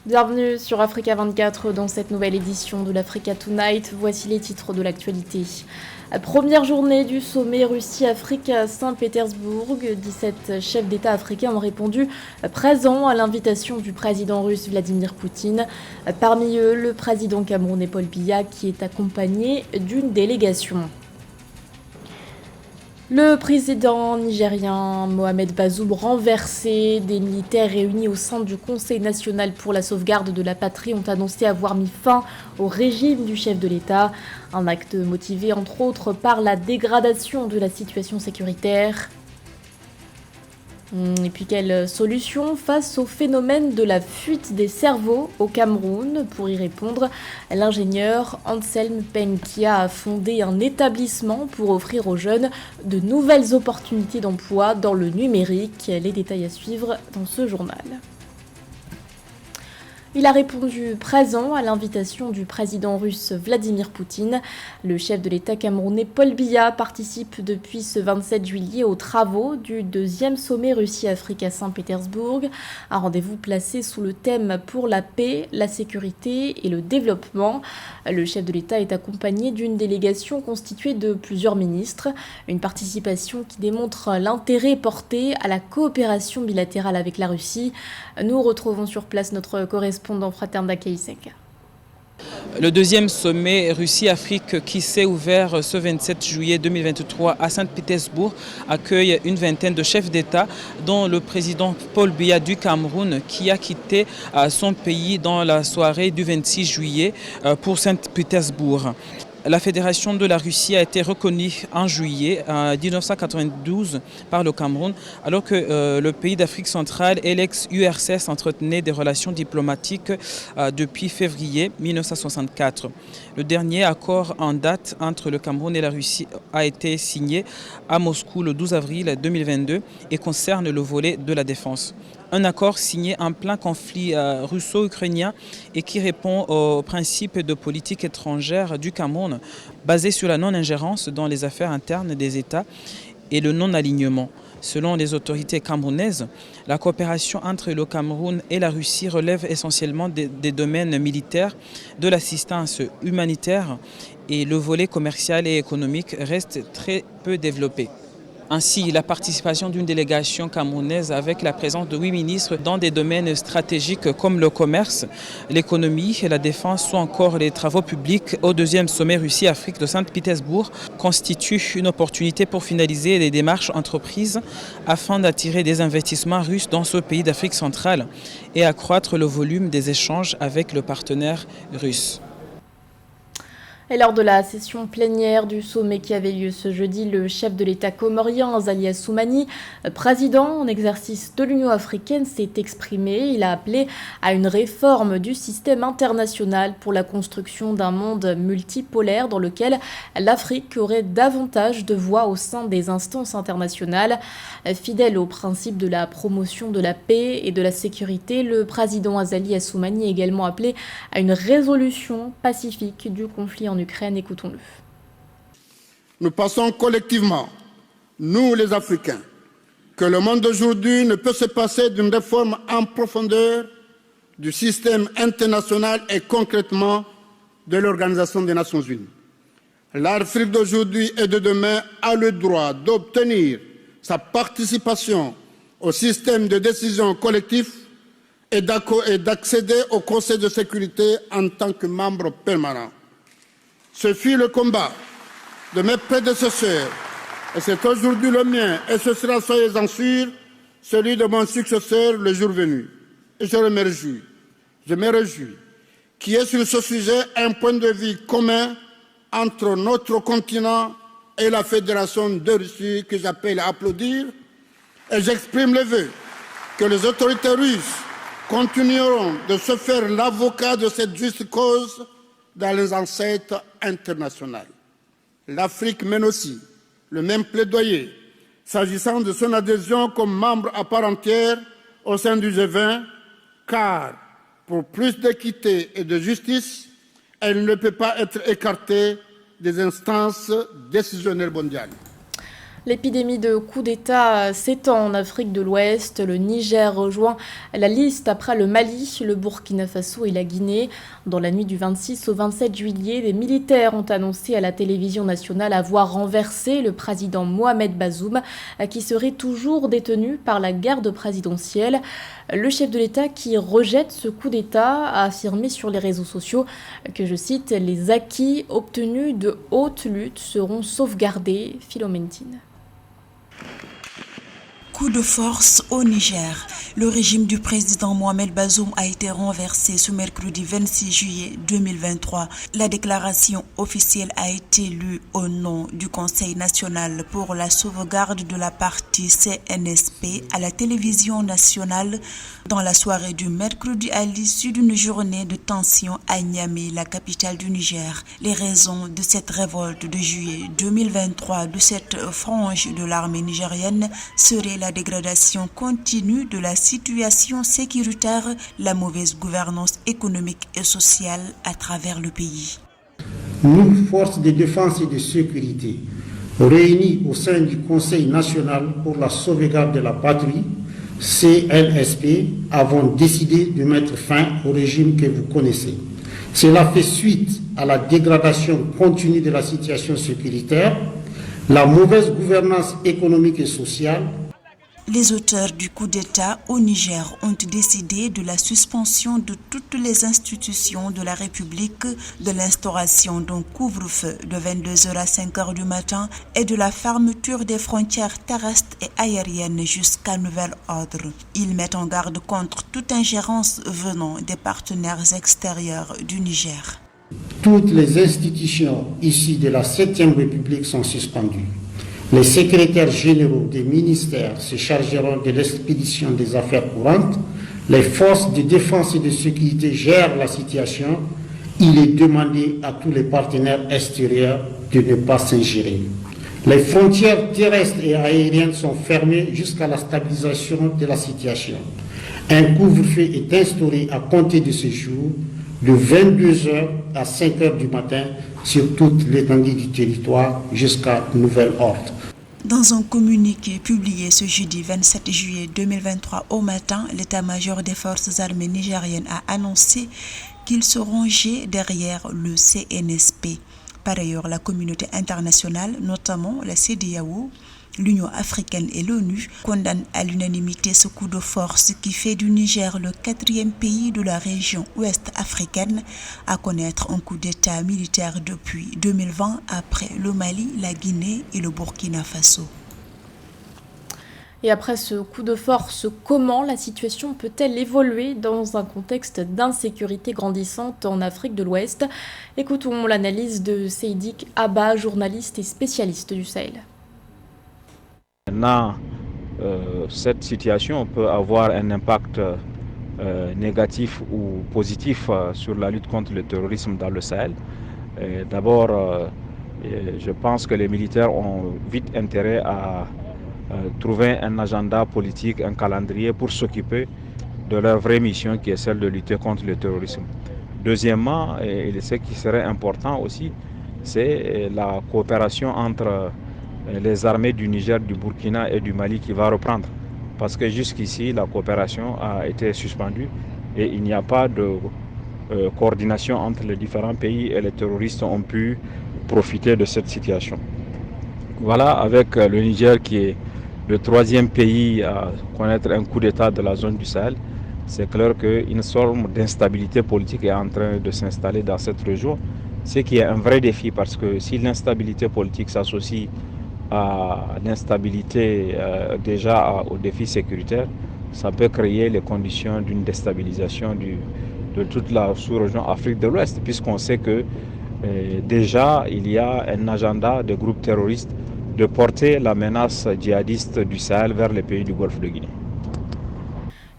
Bienvenue sur Africa 24 dans cette nouvelle édition de l'Africa Tonight. Voici les titres de l'actualité. Première journée du sommet Russie-Afrique à Saint-Pétersbourg. 17 chefs d'État africains ont répondu présents à l'invitation du président russe Vladimir Poutine. Parmi eux, le président camerounais Paul Biya qui est accompagné d'une délégation. Le président nigérien Mohamed Bazoum renversé, des militaires réunis au sein du Conseil national pour la sauvegarde de la patrie ont annoncé avoir mis fin au régime du chef de l'État. Un acte motivé entre autres par la dégradation de la situation sécuritaire. Et puis quelle solution face au phénomène de la fuite des cerveaux au Cameroun? Pour y répondre, l'ingénieur Anselme Penkia a fondé un établissement pour offrir aux jeunes de nouvelles opportunités d'emploi dans le numérique. Les détails à suivre dans ce journal. Il a répondu présent à l'invitation du président russe Vladimir Poutine. Le chef de l'État camerounais Paul Biya participe depuis ce 27 juillet aux travaux du deuxième sommet Russie-Afrique à Saint-Pétersbourg. Un rendez-vous placé sous le thème pour la paix, la sécurité et le développement. Le chef de l'État est accompagné d'une délégation constituée de plusieurs ministres. Une participation qui démontre l'intérêt porté à la coopération bilatérale avec la Russie. Nous retrouvons sur place notre correspondant Fraternda Keiseka. Le deuxième sommet Russie-Afrique qui s'est ouvert ce 27 juillet 2023 à Saint-Pétersbourg accueille une vingtaine de chefs d'État, dont le président Paul Biya du Cameroun qui a quitté son pays dans la soirée du 26 juillet pour Saint-Pétersbourg. La Fédération de la Russie a été reconnue en juillet 1992 par le Cameroun, alors que le pays d'Afrique centrale et l'ex-URSS entretenaient des relations diplomatiques depuis février 1964. Le dernier accord en date entre le Cameroun et la Russie a été signé à Moscou le 12 avril 2022 et concerne le volet de la défense. Un accord signé en plein conflit russo-ukrainien et qui répond aux principes de politique étrangère du Cameroun, basé sur la non-ingérence dans les affaires internes des États et le non-alignement. Selon les autorités camerounaises, la coopération entre le Cameroun et la Russie relève essentiellement des domaines militaires, de l'assistance humanitaire et le volet commercial et économique reste très peu développé. Ainsi, la participation d'une délégation camerounaise avec la présence de 8 ministres dans des domaines stratégiques comme le commerce, l'économie, la défense ou encore les travaux publics au deuxième sommet Russie-Afrique de Saint-Pétersbourg constitue une opportunité pour finaliser les démarches entreprises afin d'attirer des investissements russes dans ce pays d'Afrique centrale et accroître le volume des échanges avec le partenaire russe. Et lors de la session plénière du sommet qui avait lieu ce jeudi, le chef de l'État comorien, Azali Assoumani, président en exercice de l'Union africaine, s'est exprimé. Il a appelé à une réforme du système international pour la construction d'un monde multipolaire dans lequel l'Afrique aurait davantage de voix au sein des instances internationales. Fidèle au principe de la promotion de la paix et de la sécurité, le président Azali Assoumani a également appelé à une résolution pacifique du conflit en Ukraine. Écoutons-le. Nous pensons collectivement, nous les Africains, que le monde d'aujourd'hui ne peut se passer d'une réforme en profondeur du système international et concrètement de l'Organisation des Nations Unies. L'Afrique d'aujourd'hui et de demain a le droit d'obtenir sa participation au système de décision collectif et d'accéder au Conseil de sécurité en tant que membre permanent. Ce fut le combat de mes prédécesseurs, et c'est aujourd'hui le mien, et ce sera, soyez-en sûrs, celui de mon successeur le jour venu. Et je me réjouis qu'il y ait sur ce sujet un point de vue commun entre notre continent et la Fédération de Russie que j'appelle à applaudir, et j'exprime le vœu que les autorités russes continueront de se faire l'avocat de cette juste cause dans les enceintes internationales. L'Afrique mène aussi le même plaidoyer s'agissant de son adhésion comme membre à part entière au sein du G20, car pour plus d'équité et de justice, elle ne peut pas être écartée des instances décisionnelles mondiales. L'épidémie de coups d'État s'étend en Afrique de l'Ouest. Le Niger rejoint la liste après le Mali, le Burkina Faso et la Guinée. Dans la nuit du 26 au 27 juillet, des militaires ont annoncé à la télévision nationale avoir renversé le président Mohamed Bazoum, qui serait toujours détenu par la garde présidentielle. Le chef de l'État, qui rejette ce coup d'État, a affirmé sur les réseaux sociaux que, je cite, « les acquis obtenus de haute lutte seront sauvegardés ». Philoméntine. Coup de force au Niger. Le régime du président Mohamed Bazoum a été renversé ce mercredi 26 juillet 2023. La déclaration officielle a été lue au nom du Conseil national pour la sauvegarde de la partie CNSP à la télévision nationale dans la soirée du mercredi à l'issue d'une journée de tension à Niamey, la capitale du Niger. Les raisons de cette révolte de juillet 2023 de cette frange de l'armée nigérienne seraient la dégradation continue de la situation sécuritaire, la mauvaise gouvernance économique et sociale à travers le pays. Nous, forces de défense et de sécurité, réunis au sein du Conseil national pour la sauvegarde de la patrie, CNSP, avons décidé de mettre fin au régime que vous connaissez. Cela fait suite à la dégradation continue de la situation sécuritaire, la mauvaise gouvernance économique et sociale. Les auteurs du coup d'État au Niger ont décidé de la suspension de toutes les institutions de la République, de l'instauration d'un couvre-feu de 22h à 5h du matin et de la fermeture des frontières terrestres et aériennes jusqu'à nouvel ordre. Ils mettent en garde contre toute ingérence venant des partenaires extérieurs du Niger. Toutes les institutions ici de la 7e République sont suspendues. Les secrétaires généraux des ministères se chargeront de l'expédition des affaires courantes. Les forces de défense et de sécurité gèrent la situation. Il est demandé à tous les partenaires extérieurs de ne pas s'ingérer. Les frontières terrestres et aériennes sont fermées jusqu'à la stabilisation de la situation. Un couvre-feu est instauré à compter de ce jour, de 22h à 5h du matin, sur toute l'étendue du territoire jusqu'à nouvel ordre. Dans un communiqué publié ce jeudi 27 juillet 2023 au matin, l'état-major des forces armées nigériennes a annoncé qu'il se rangeait derrière le CNSP. Par ailleurs, la communauté internationale, notamment la CEDEAO, l'Union africaine et l'ONU condamnent à l'unanimité ce coup de force qui fait du Niger le 4e pays de la région ouest africaine à connaître un coup d'État militaire depuis 2020 après le Mali, la Guinée et le Burkina Faso. Et après ce coup de force, comment la situation peut-elle évoluer dans un contexte d'insécurité grandissante en Afrique de l'Ouest? Écoutons l'analyse de Seydik Abba, journaliste et spécialiste du Sahel. Maintenant, cette situation peut avoir un impact négatif ou positif sur la lutte contre le terrorisme dans le Sahel. D'abord, je pense que les militaires ont vite intérêt à trouver un agenda politique, un calendrier pour s'occuper de leur vraie mission qui est celle de lutter contre le terrorisme. Deuxièmement, et ce qui serait important aussi, c'est la coopération entre les armées du Niger, du Burkina et du Mali qui va reprendre. Parce que jusqu'ici, la coopération a été suspendue et il n'y a pas de coordination entre les différents pays et les terroristes ont pu profiter de cette situation. Voilà, avec le Niger qui est le 3e pays à connaître un coup d'État de la zone du Sahel, c'est clair qu'une forme d'instabilité politique est en train de s'installer dans cette région, ce qui est un vrai défi parce que si l'instabilité politique s'associe à l'instabilité déjà au défi sécuritaire, ça peut créer les conditions d'une déstabilisation de toute la sous-région Afrique de l'Ouest, puisqu'on sait que déjà il y a un agenda de groupes terroristes de porter la menace djihadiste du Sahel vers les pays du Golfe de Guinée.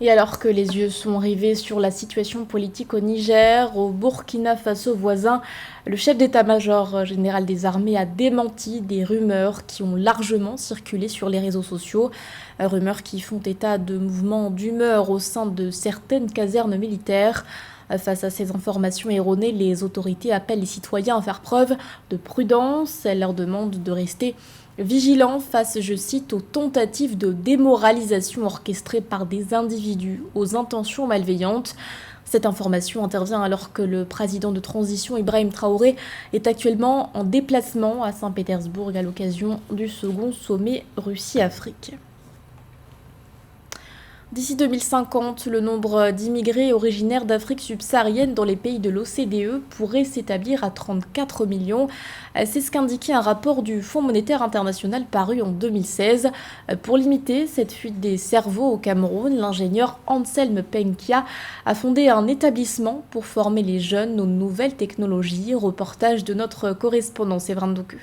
Et alors que les yeux sont rivés sur la situation politique au Niger, au Burkina Faso voisin, le chef d'état-major général des armées a démenti des rumeurs qui ont largement circulé sur les réseaux sociaux. Rumeurs qui font état de mouvements d'humeur au sein de certaines casernes militaires. Face à ces informations erronées, les autorités appellent les citoyens à faire preuve de prudence. Elles leur demandent de rester Vigilant face, je cite, aux tentatives de démoralisation orchestrées par des individus aux intentions malveillantes. Cette information intervient alors que le président de transition Ibrahim Traoré est actuellement en déplacement à Saint-Pétersbourg à l'occasion du second sommet Russie-Afrique. D'ici 2050, le nombre d'immigrés originaires d'Afrique subsaharienne dans les pays de l'OCDE pourrait s'établir à 34 millions. C'est ce qu'indiquait un rapport du Fonds monétaire international paru en 2016. Pour limiter cette fuite des cerveaux au Cameroun, l'ingénieur Anselme Penkia a fondé un établissement pour former les jeunes aux nouvelles technologies. Reportage de notre correspondant Séverin Doucus.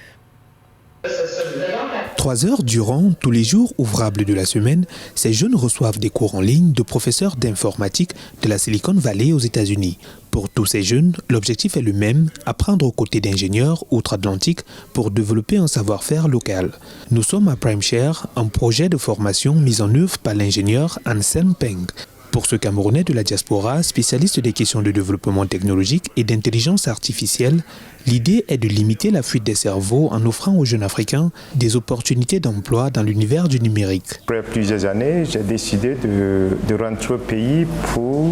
3 heures durant tous les jours ouvrables de la semaine, ces jeunes reçoivent des cours en ligne de professeurs d'informatique de la Silicon Valley aux États-Unis. Pour tous ces jeunes, l'objectif est le même, apprendre aux côtés d'ingénieurs outre-Atlantique pour développer un savoir-faire local. Nous sommes à PrimeShare, un projet de formation mis en œuvre par l'ingénieur Anselme Peng. Pour ce Camerounais de la diaspora, spécialiste des questions de développement technologique et d'intelligence artificielle, l'idée est de limiter la fuite des cerveaux en offrant aux jeunes Africains des opportunités d'emploi dans l'univers du numérique. Après plusieurs années, j'ai décidé de rentrer au pays pour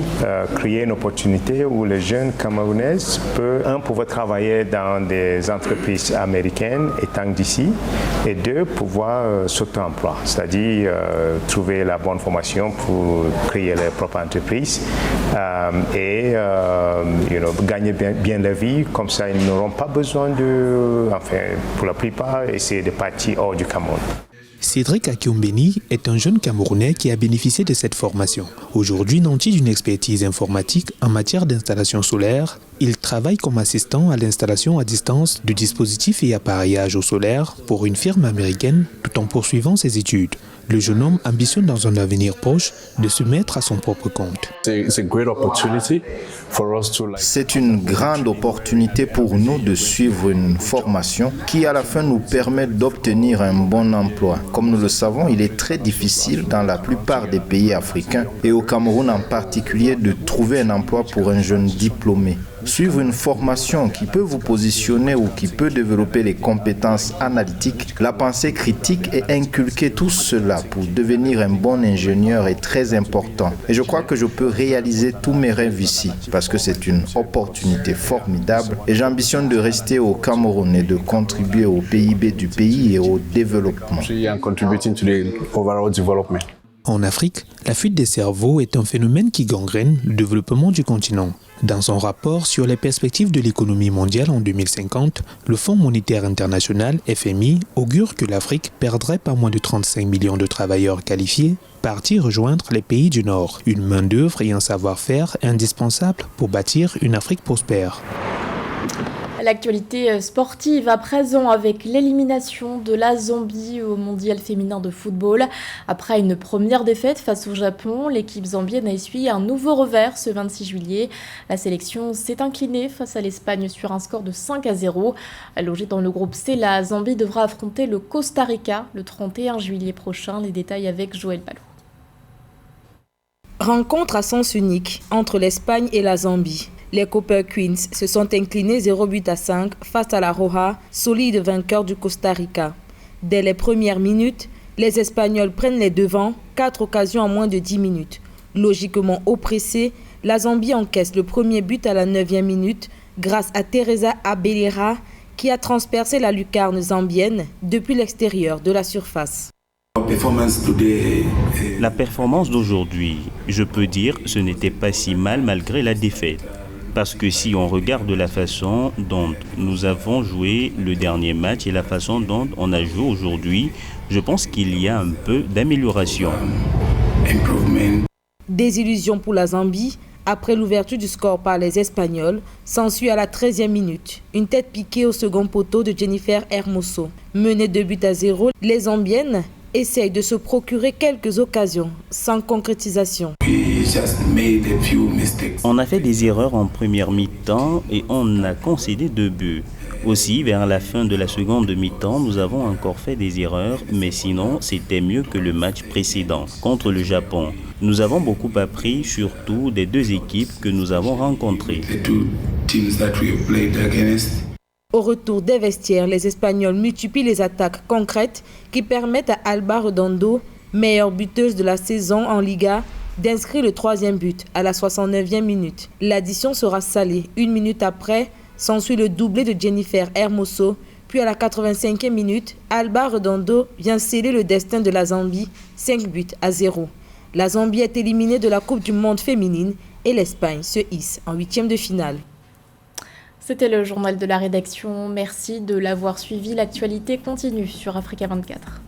créer une opportunité où les jeunes Camerounais peuvent, pouvoir travailler dans des entreprises américaines étant d'ici, et 2, pouvoir s'auto-emploi, c'est-à-dire trouver la bonne formation pour créer leur propre entreprise et gagner bien leur vie. Comme ça, ils n'auront pas besoin pour la plupart, essayer de partir hors du Cameroun. Cédric Akiombeni est un jeune Camerounais qui a bénéficié de cette formation. Aujourd'hui nanti d'une expertise informatique en matière d'installation solaire, il travaille comme assistant à l'installation à distance de dispositifs et appareillages au solaire pour une firme américaine tout en poursuivant ses études. Le jeune homme ambitionne dans un avenir proche de se mettre à son propre compte. C'est une grande opportunité pour nous de suivre une formation qui à la fin nous permet d'obtenir un bon emploi. Comme nous le savons, il est très difficile dans la plupart des pays africains et au Cameroun en particulier de trouver un emploi pour un jeune diplômé. Suivre une formation qui peut vous positionner ou qui peut développer les compétences analytiques, la pensée critique et inculquer tout cela pour devenir un bon ingénieur est très important. Et je crois que je peux réaliser tous mes rêves ici parce que c'est une opportunité formidable et j'ambitionne de rester au Cameroun et de contribuer au PIB du pays et au développement. En Afrique, la fuite des cerveaux est un phénomène qui gangrène le développement du continent. Dans son rapport sur les perspectives de l'économie mondiale en 2050, le Fonds monétaire international, FMI, augure que l'Afrique perdrait pas moins de 35 millions de travailleurs qualifiés, partis rejoindre les pays du Nord, une main-d'œuvre et un savoir-faire indispensable pour bâtir une Afrique prospère. L'actualité sportive à présent avec l'élimination de la Zambie au mondial féminin de football. Après une première défaite face au Japon, l'équipe zambienne a essuyé un nouveau revers ce 26 juillet. La sélection s'est inclinée face à l'Espagne sur un score de 5-0. Logée dans le groupe C, la Zambie devra affronter le Costa Rica le 31 juillet prochain. Les détails avec Joël Ballot. Rencontre à sens unique entre l'Espagne et la Zambie. Les Copper Queens se sont inclinés 0-5 face à la Roja, solide vainqueur du Costa Rica. Dès les premières minutes, les Espagnols prennent les devants, 4 occasions en moins de 10 minutes. Logiquement oppressée, la Zambie encaisse le premier but à la 9e minute grâce à Teresa Abelera qui a transpercé la lucarne zambienne depuis l'extérieur de la surface. La performance d'aujourd'hui, je peux dire, ce n'était pas si mal malgré la défaite. Parce que si on regarde la façon dont nous avons joué le dernier match et la façon dont on a joué aujourd'hui, je pense qu'il y a un peu d'amélioration. Désillusion pour la Zambie. Après l'ouverture du score par les Espagnols, s'ensuit à la 13e minute une tête piquée au second poteau de Jennifer Hermoso. Menée 2-0, les Zambiennes essayent de se procurer quelques occasions sans concrétisation. On a fait des erreurs en première mi-temps et on a concédé 2 buts. Aussi, vers la fin de la seconde mi-temps, nous avons encore fait des erreurs, mais sinon, c'était mieux que le match précédent contre le Japon. Nous avons beaucoup appris, surtout des 2 équipes que nous avons rencontrées. Au retour des vestiaires, les Espagnols multiplient les attaques concrètes qui permettent à Alba Redondo, meilleure buteuse de la saison en Liga, d'inscrire le 3e but à la 69e minute. L'addition sera salée. 1 minute après, s'ensuit le doublé de Jennifer Hermoso. Puis à la 85e minute, Alba Redondo vient sceller le destin de la Zambie, 5-0. La Zambie est éliminée de la Coupe du Monde féminine et l'Espagne se hisse en 8e de finale. C'était le journal de la rédaction. Merci de l'avoir suivi. L'actualité continue sur Africa 24.